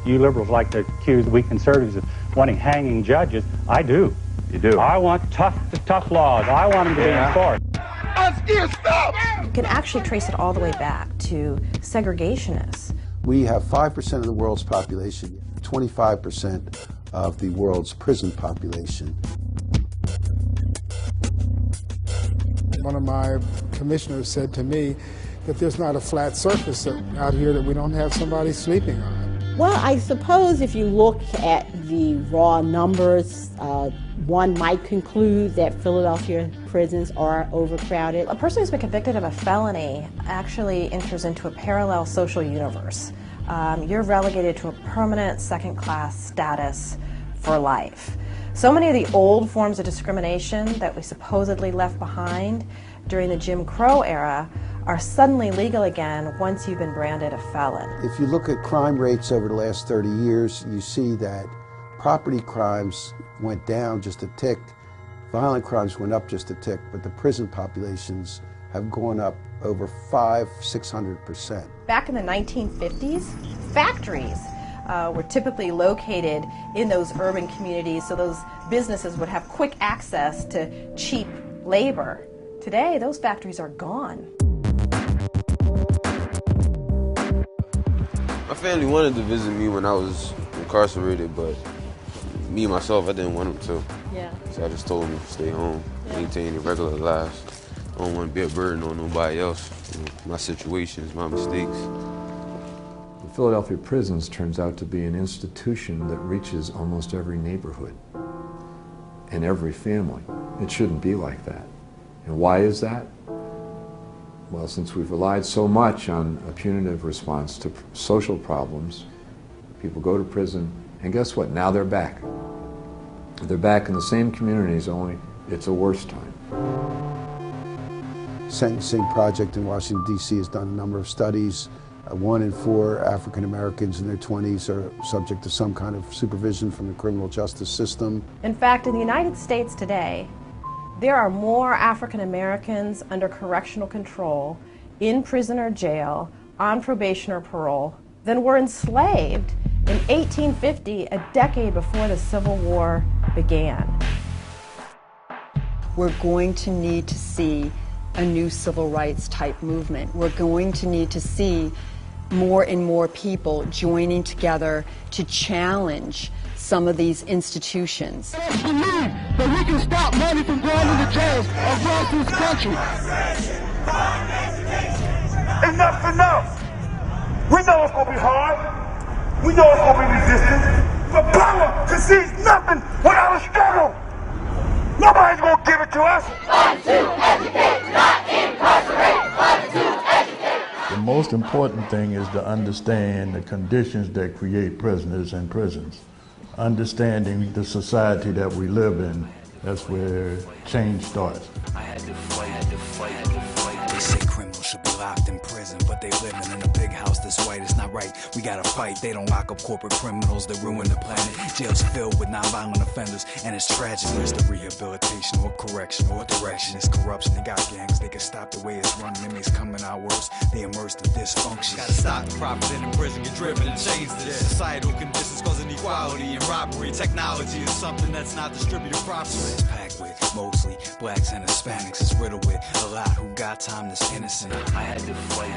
You liberals like to accuse we conservatives of wanting hanging judges. I do. You do? I want tough laws. I want them to be enforced. I'm scared, stop! You can actually trace it all the way back to segregationists. We have 5% of the world's population, 25% of the world's prison population. One of my commissioners said to me that there's not a flat surface out here that we don't have somebody sleeping on. Well, I suppose if you look at the raw numbers, one might conclude that Philadelphia prisons are overcrowded. A person who's been convicted of a felony actually enters into a parallel social universe. You're relegated to a permanent second-class status for life. So many of the old forms of discrimination that we supposedly left behind during the Jim Crow era are suddenly legal again once you've been branded a felon. If you look at crime rates over the last 30 years, you see that property crimes went down just a tick, violent crimes went up just a tick, but the prison populations have gone up over 500–600%. Back in the 1950s, factories were typically located in those urban communities, so those businesses would have quick access to cheap labor. Today, those factories are gone. My family wanted to visit me when I was incarcerated, but me myself, I didn't want them to. Yeah. So I just told them to stay home, maintain their regular lives. I don't want to be a burden on nobody else. You know, my situations, my mistakes. The Philadelphia prisons turns out to be an institution that reaches almost every neighborhood and every family. It shouldn't be like that. And why is that? Well, since we've relied so much on a punitive response to social problems, people go to prison, and guess what? Now they're back. They're back in the same communities, only it's a worse time. Sentencing Project in Washington, D.C. has done a number of studies. 1 in 4 African Americans in their 20s are subject to some kind of supervision from the criminal justice system. In fact, in the United States today, there are more African Americans under correctional control, in prison or jail, on probation or parole, than were enslaved in 1850, a decade before the Civil War began. We're going to need to see a new civil rights type movement. We're going to need to see more and more people joining together to challenge some of these institutions. Let's believe that we can stop money from going into jails across this country. Enough's enough. We know it's going to be hard. We know it's going to be resistance. But power concedes nothing without a struggle. Nobody's going to give it to us. Fun to educate, not incarcerate. Fun to educate. The most important thing is to understand the conditions that create prisoners in prisons. Understanding the society that we live in, that's where change starts. I had to fight. They say criminals should be locked in prison, but they living in a big house that's white. It's not right. We gotta fight. They don't lock up corporate criminals that ruin the planet. Jails filled with nonviolent offenders, and it's tragic. There's the rehabilitation or correction or direction. It's corruption. They got gangs. They can stop the way it's running. Inmates coming out worse. They immersed in dysfunction. Gotta stop the profit in prison. Get driven and change this. Societal conditions cause inequality and robbery. Technology is something that's not distributed properly. It's packed with mostly blacks and Hispanics. It's riddled with a lot who got time that's innocent. I had to fight.